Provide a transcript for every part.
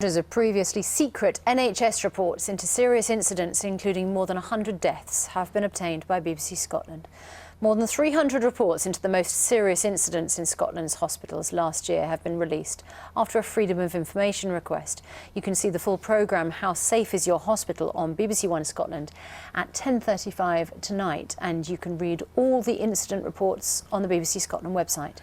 Of previously secret NHS reports into serious incidents, including more than 100 deaths, have been obtained by BBC Scotland. More than 300 reports into the most serious incidents in Scotland's hospitals last year have been released after a Freedom of Information request. You can see the full programme How Safe Is Your Hospital on BBC One Scotland at 10:35 tonight, and you can read all the incident reports on the BBC Scotland website.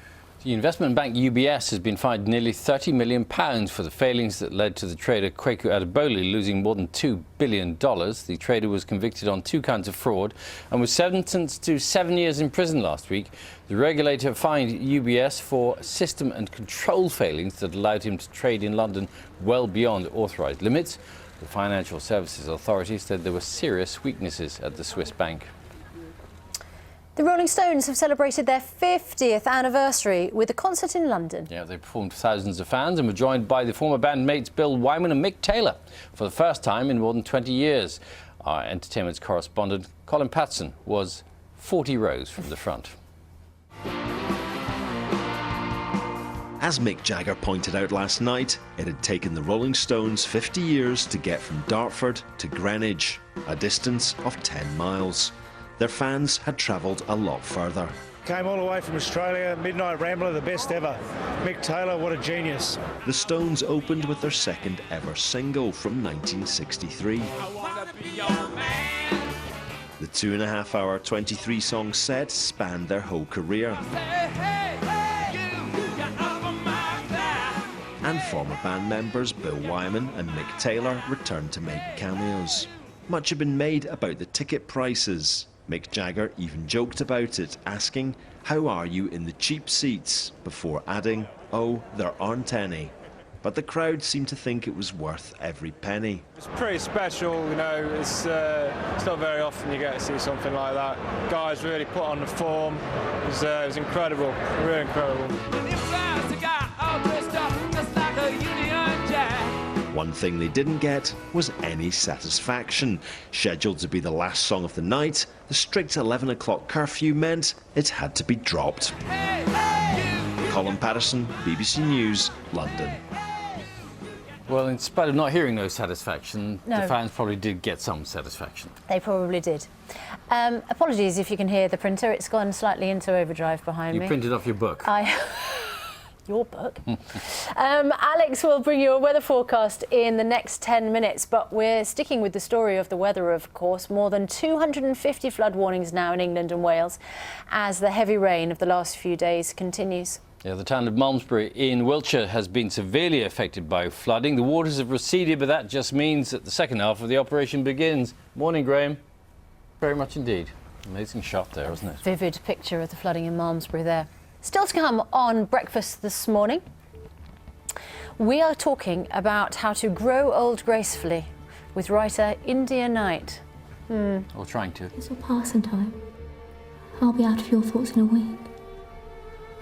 The investment bank UBS has been fined nearly £30 million for the failings that led to the trader Kwaku Adebole losing more than $2 billion. The trader was convicted on 2 counts of fraud and was sentenced to 7 years in prison last week. The regulator fined UBS for system and control failings that allowed him to trade in London well beyond authorised limits. The Financial Services Authority said there were serious weaknesses at the Swiss bank. The Rolling Stones have celebrated their 50th anniversary with a concert in London. Yeah, they performed for thousands of fans and were joined by the former bandmates Bill Wyman and Mick Taylor for the first time in more than 20 years. Our entertainment correspondent Colin Patson was 40 rows from the front. As Mick Jagger pointed out last night, it had taken the Rolling Stones 50 years to get from Dartford to Greenwich, a distance of 10 miles. Their fans had travelled a lot further. Came all the way from Australia, Midnight Rambler, the best ever. Mick Taylor, what a genius. The Stones opened with their second ever single from 1963. The 2.5-hour, 23-song set spanned their whole career. And former band members Bill Wyman and Mick Taylor returned to make cameos. Much had been made about the ticket prices. Mick Jagger even joked about it, asking, "How are you in the cheap seats?" before adding, "Oh, there aren't any." But the crowd seemed to think it was worth every penny. It's pretty special, you know, it's not very often you get to see something like that. Guys really put on the form, it was incredible, really incredible. One thing they didn't get was any satisfaction. Scheduled to be the last song of the night, the strict 11 o'clock curfew meant it had to be dropped. Colin Patterson, BBC News, London. Well, in spite of not hearing no satisfaction, No. the fans probably did get some satisfaction. They probably did. Apologies if you can hear the printer, it's gone slightly into overdrive behind me. You printed off your book. Your book. Alex will bring you a weather forecast in the next 10 minutes, but we're sticking with the story of the weather, of course. More than 250 flood warnings now in England and Wales as the heavy rain of the last few days continues. Yeah, the town of Malmesbury in Wiltshire has been severely affected by flooding. The waters have receded, but that just means that the second half of the operation begins. Morning, Graham. Very much indeed. Amazing shot there, isn't it? Vivid picture of the flooding in Malmesbury there. Still to come on breakfast this morning, we are talking about how to grow old gracefully with writer India Knight. Or trying to. It's all pass in time. I'll be out of your thoughts in a week.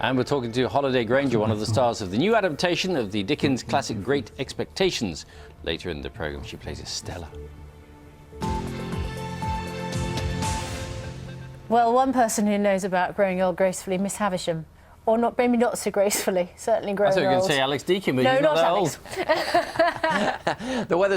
And we're talking to Holiday Granger, one of the stars of the new adaptation of the Dickens classic Great Expectations. Later in the programme, she plays Estella. Well, one person who knows about growing old gracefully, Miss Havisham. Or not, maybe not so gracefully, certainly growing old. I thought you were going to say Alex Deakin, but no, he's not that Alex. old. The weather.